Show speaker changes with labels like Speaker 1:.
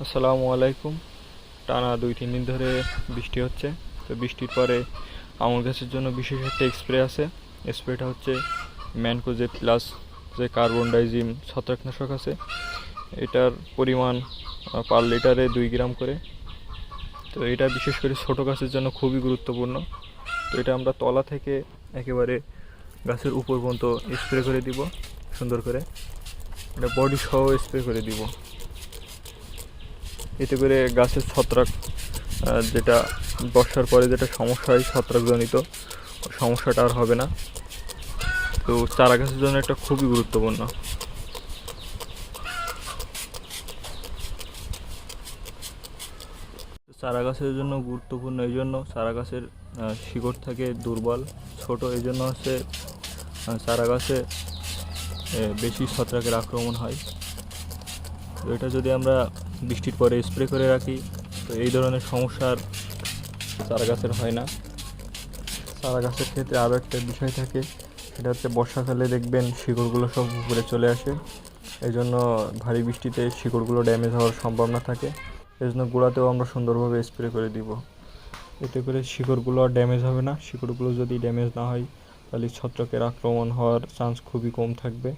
Speaker 1: আসসালামু আলাইকুম। টানা 2-3 দিন ধরে বৃষ্টি হচ্ছে। তো বৃষ্টির পরে আঙুর গাছের জন্য বিশেষ একটা স্প্রে আছে। স্প্রেটা হচ্ছে ম্যানকোজেব প্লাস, যে কার্বন ডাইজিম ছত্রাকনাশক আছে। এটার পরিমাণ পার লিটারে 2 গ্রাম করে। তো এটা বিশেষ করে ছোটো গাছের জন্য খুবই গুরুত্বপূর্ণ। তো এটা আমরা তলা থেকে একেবারে গাছের উপর পর্যন্ত স্প্রে করে দিব সুন্দর করে। এটা বডি সহ স্প্রে করে দিব। এতে করে গাছের ছত্রাক, যেটা বর্ষার পরে যেটা সমস্যা হয় ছত্রাকজনিত, সমস্যাটা আর হবে না। তো চারা গাছের জন্য এটা খুবই গুরুত্বপূর্ণ। চারা গাছের জন্য গুরুত্বপূর্ণ এই জন্য, চারা গাছের শিকড় থাকে দুর্বল, ছোট, এই জন্য হচ্ছে চারা গাছে বেশি ছত্রাকের আক্রমণ হয়। তো এটা যদি আমরা বৃষ্টির পরে স্প্রে করে রাখি, তো এই ধরনের সমস্যা আর চারা গাছের হয় না। চারা গাছের ক্ষেত্রে আরও একটা বিষয় থাকে, সেটা হচ্ছে বর্ষাকালে দেখবেন শিকড়গুলো সব উপরে চলে আসে। এই জন্য ভারী বৃষ্টিতে শিকড়গুলো ড্যামেজ হওয়ার সম্ভাবনা থাকে। এই জন্য গোড়াতেও আমরা সুন্দরভাবে স্প্রে করে দিব। এতে করে শিকড়গুলো আর ড্যামেজ হবে না। শিকড়গুলো যদি ড্যামেজ না হয় তাহলে ছত্রাকের আক্রমণ হওয়ার চান্স খুবই কম থাকবে।